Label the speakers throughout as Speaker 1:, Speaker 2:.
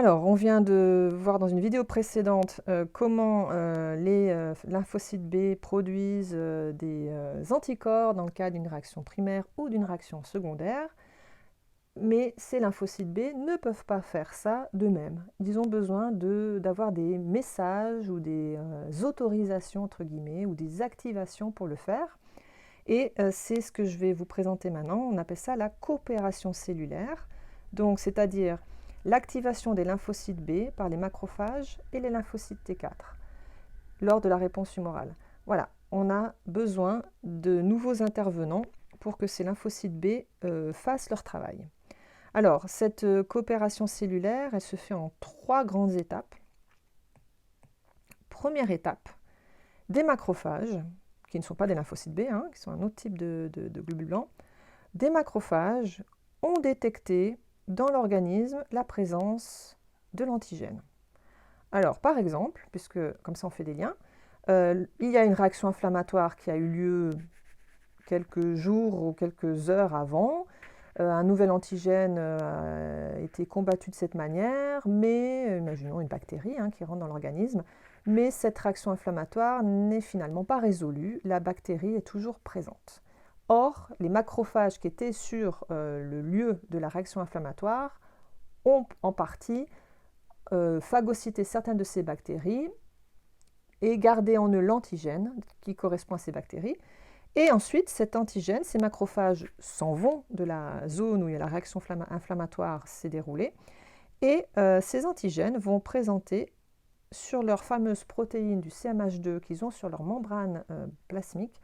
Speaker 1: Alors, on vient de voir dans une vidéo précédente comment les lymphocytes B produisent des anticorps dans le cas d'une réaction primaire ou d'une réaction secondaire. Mais ces lymphocytes B ne peuvent pas faire ça d'eux-mêmes. Ils ont besoin d'avoir des messages ou des autorisations, entre guillemets, ou des activations pour le faire. Et c'est ce que je vais vous présenter maintenant. On appelle ça la coopération cellulaire. Donc, c'est-à-dire l'activation des lymphocytes B par les macrophages et les lymphocytes T4 lors de la réponse humorale. Voilà, on a besoin de nouveaux intervenants pour que ces lymphocytes B fassent leur travail. Alors, cette coopération cellulaire, elle se fait en 3 grandes étapes. Première étape, des macrophages, qui ne sont pas des lymphocytes B, qui sont un autre type de globules blancs. Des macrophages ont détecté dans l'organisme la présence de l'antigène. Alors, par exemple, puisque comme ça on fait des liens, il y a une réaction inflammatoire qui a eu lieu quelques jours ou quelques heures avant. Un nouvel antigène a été combattu de cette manière, mais imaginons une bactérie qui rentre dans l'organisme, mais cette réaction inflammatoire n'est finalement pas résolue, la bactérie est toujours présente. Or, les macrophages qui étaient sur le lieu de la réaction inflammatoire ont en partie phagocyté certaines de ces bactéries et gardé en eux l'antigène qui correspond à ces bactéries. Et ensuite, cet antigène, ces macrophages s'en vont de la zone où la réaction inflammatoire s'est déroulée et ces antigènes vont présenter sur leur fameuse protéine du CMH2 qu'ils ont sur leur membrane plasmique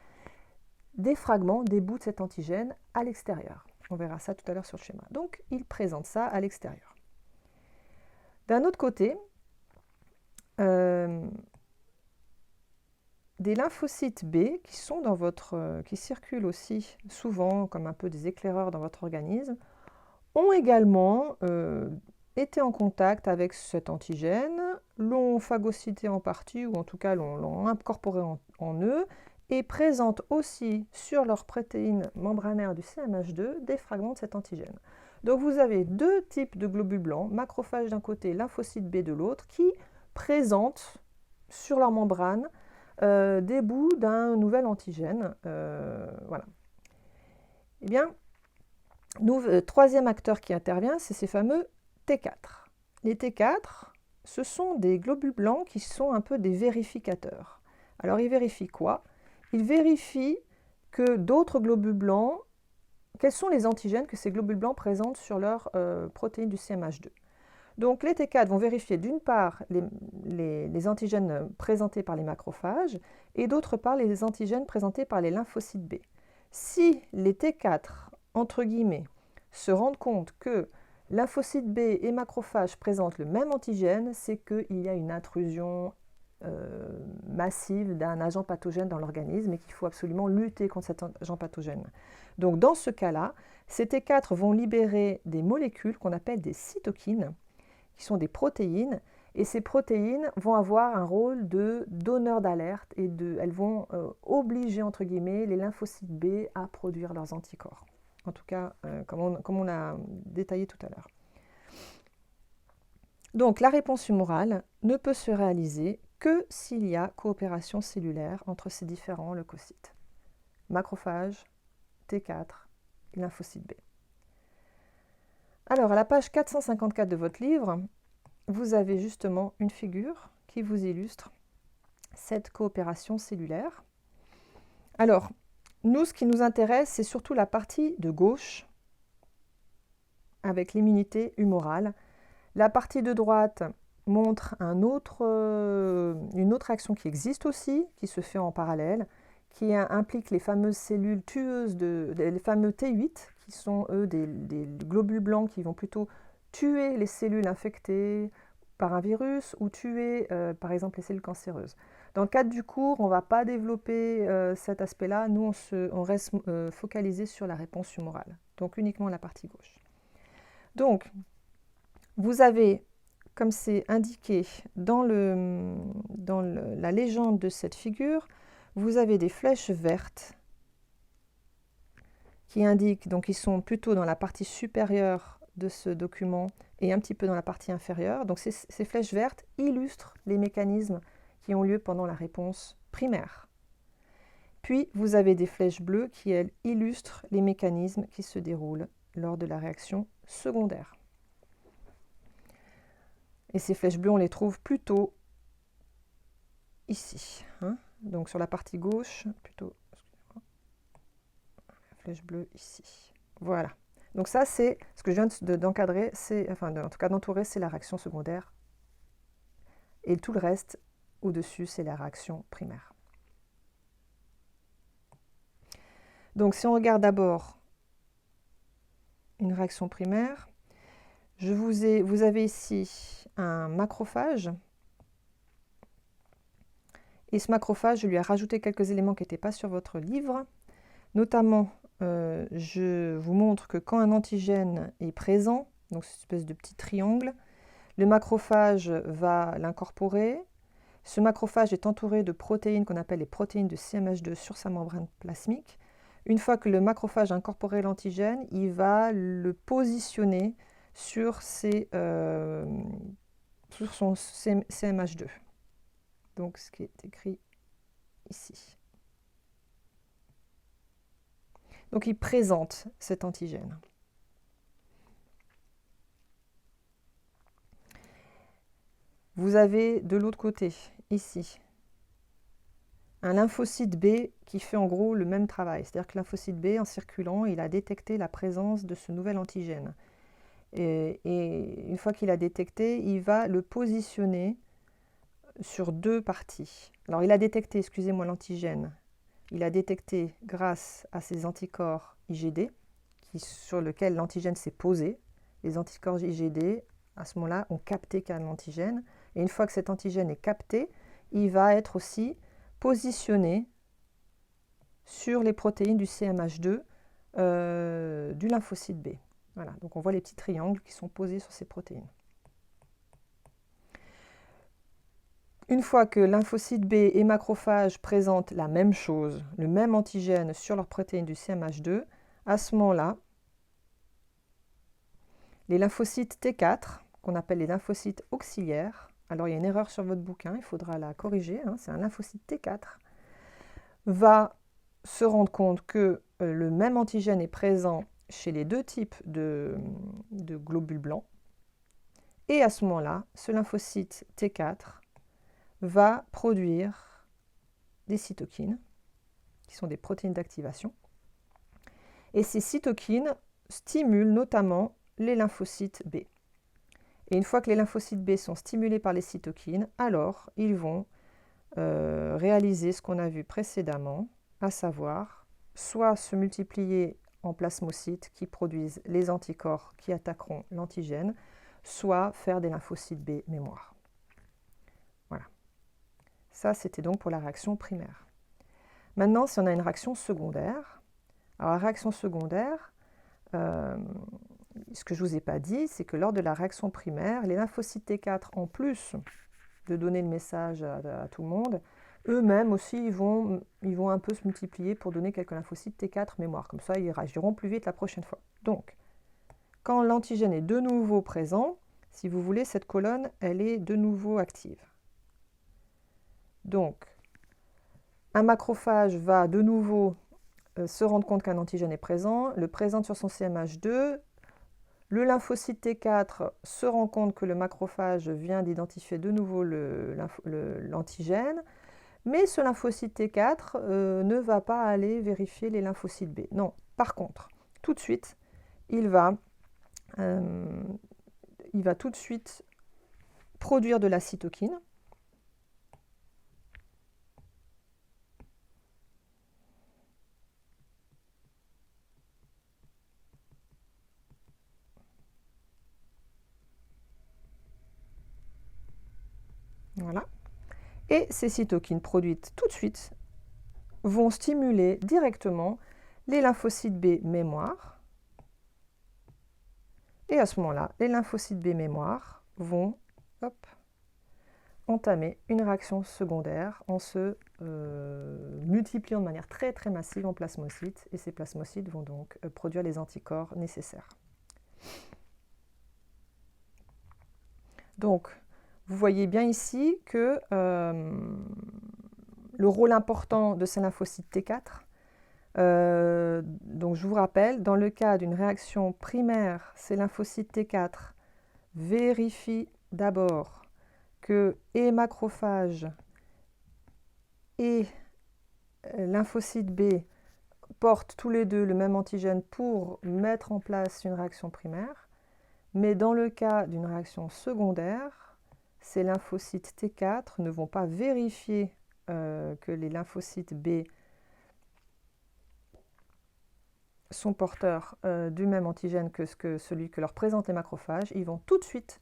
Speaker 1: des fragments, des bouts de cet antigène à l'extérieur. On verra ça tout à l'heure sur le schéma. Donc, ils présentent ça à l'extérieur. D'un autre côté, des lymphocytes B qui sont dans qui circulent aussi souvent comme un peu des éclaireurs dans votre organisme, ont également été en contact avec cet antigène, l'ont phagocyté en partie, ou en tout cas l'ont incorporé en eux, et présentent aussi sur leur protéine membranaire du CMH2 des fragments de cet antigène. Donc vous avez 2 types de globules blancs, macrophages d'un côté, lymphocytes B de l'autre, qui présentent sur leur membrane des bouts d'un nouvel antigène. Voilà. Eh bien, troisième acteur qui intervient, c'est ces fameux T4. Les T4, ce sont des globules blancs qui sont un peu des vérificateurs. Alors, ils vérifient quoi? Ils vérifient que d'autres globules blancs, quels sont les antigènes que ces globules blancs présentent sur leur protéine du CMH2. Donc les T4 vont vérifier d'une part les antigènes présentés par les macrophages et d'autre part les antigènes présentés par les lymphocytes B. Si les T4, entre guillemets, se rendent compte que lymphocytes B et macrophages présentent le même antigène, c'est qu'il y a une intrusion massive d'un agent pathogène dans l'organisme et qu'il faut absolument lutter contre cet agent pathogène. Donc dans ce cas-là, ces T4 vont libérer des molécules qu'on appelle des cytokines, qui sont des protéines, et ces protéines vont avoir un rôle de donneur d'alerte et elles vont obliger, entre guillemets, les lymphocytes B à produire leurs anticorps. En tout cas, comme on a détaillé tout à l'heure. Donc, la réponse humorale ne peut se réaliser que s'il y a coopération cellulaire entre ces différents leucocytes. Macrophages, T4 et lymphocytes B. Alors, à la page 454 de votre livre, vous avez justement une figure qui vous illustre cette coopération cellulaire. Alors, nous, ce qui nous intéresse, c'est surtout la partie de gauche, avec l'immunité humorale. La partie de droite montre une autre action qui existe aussi, qui se fait en parallèle, qui implique les fameuses cellules tueuses, les fameux T8, qui sont, eux, des globules blancs qui vont plutôt tuer les cellules infectées par un virus ou tuer, par exemple, les cellules cancéreuses. Dans le cadre du cours, on ne va pas développer cet aspect-là. Nous, on reste focalisé sur la réponse humorale, donc uniquement la partie gauche. Donc, vous avez, comme c'est indiqué dans la légende de cette figure, vous avez des flèches vertes qui indiquent, donc ils sont plutôt dans la partie supérieure de ce document, et un petit peu dans la partie inférieure. Donc ces flèches vertes illustrent les mécanismes qui ont lieu pendant la réponse primaire. Puis vous avez des flèches bleues qui, elles, illustrent les mécanismes qui se déroulent lors de la réaction secondaire. Et ces flèches bleues, on les trouve plutôt ici, hein. Donc sur la partie gauche, plutôt, la flèche bleue ici. Voilà. Donc ça, c'est ce que je viens d'encadrer, en tout cas d'entourer, c'est la réaction secondaire. Et tout le reste, au-dessus, c'est la réaction primaire. Donc si on regarde d'abord une réaction primaire, vous avez ici un macrophage. Et ce macrophage, je lui ai rajouté quelques éléments qui n'étaient pas sur votre livre. Notamment, je vous montre que quand un antigène est présent, donc cette espèce de petit triangle, le macrophage va l'incorporer. Ce macrophage est entouré de protéines qu'on appelle les protéines de CMH2 sur sa membrane plasmique. Une fois que le macrophage a incorporé l'antigène, il va le positionner sur son CMH2. Donc ce qui est écrit ici. Donc il présente cet antigène. Vous avez de l'autre côté, ici, un lymphocyte B qui fait en gros le même travail. C'est-à-dire que lymphocyte B, en circulant, il a détecté la présence de ce nouvel antigène. Et une fois qu'il a détecté, il va le positionner sur deux parties. Alors il a détecté, excusez-moi, l'antigène. Il a détecté grâce à ces anticorps IgD, sur lesquels l'antigène s'est posé. Les anticorps IgD, à ce moment-là, ont capté qu'il y a un antigène. Et une fois que cet antigène est capté, il va être aussi positionné sur les protéines du CMH2 du lymphocyte B. Voilà, donc on voit les petits triangles qui sont posés sur ces protéines. Une fois que lymphocyte B et macrophage présentent la même chose, le même antigène sur leurs protéines du CMH2, à ce moment-là, les lymphocytes T4, qu'on appelle les lymphocytes auxiliaires, alors il y a une erreur sur votre bouquin, il faudra la corriger, hein, c'est un lymphocyte T4, va se rendre compte que le même antigène est présent chez les deux types de globules blancs. Et à ce moment-là, ce lymphocyte T4 va produire des cytokines, qui sont des protéines d'activation. Et ces cytokines stimulent notamment les lymphocytes B. Et une fois que les lymphocytes B sont stimulés par les cytokines, alors ils vont réaliser ce qu'on a vu précédemment, à savoir soit se multiplier en plasmocytes qui produisent les anticorps qui attaqueront l'antigène, soit faire des lymphocytes B mémoire. Voilà. Ça, c'était donc pour la réaction primaire. Maintenant, si on a une réaction secondaire, alors la réaction secondaire, ce que je ne vous ai pas dit, c'est que lors de la réaction primaire, les lymphocytes T4, en plus de donner le message à tout le monde, eux-mêmes aussi, ils vont un peu se multiplier pour donner quelques lymphocytes T4 mémoire. Comme ça, ils réagiront plus vite la prochaine fois. Donc, quand l'antigène est de nouveau présent, si vous voulez, cette colonne, elle est de nouveau active. Donc, un macrophage va de nouveau se rendre compte qu'un antigène est présent, le présente sur son CMH2. Le lymphocyte T4 se rend compte que le macrophage vient d'identifier de nouveau l'antigène, mais ce lymphocyte T4 ne va pas aller vérifier les lymphocytes B. Non, par contre, tout de suite, il va tout de suite produire de la cytokine. Voilà. Et ces cytokines produites tout de suite vont stimuler directement les lymphocytes B mémoire. Et à ce moment-là, les lymphocytes B mémoire vont entamer une réaction secondaire en se multipliant de manière très très massive en plasmocytes. Et ces plasmocytes vont donc produire les anticorps nécessaires. Donc, vous voyez bien ici que le rôle important de ces lymphocytes T4, donc je vous rappelle, dans le cas d'une réaction primaire, ces lymphocytes T4 vérifient d'abord que et macrophages et lymphocytes B portent tous les deux le même antigène pour mettre en place une réaction primaire. Mais dans le cas d'une réaction secondaire, ces lymphocytes T4 ne vont pas vérifier que les lymphocytes B sont porteurs du même antigène que celui que leur présentent les macrophages. Ils vont tout de suite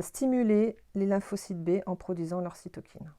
Speaker 1: stimuler les lymphocytes B en produisant leur cytokine.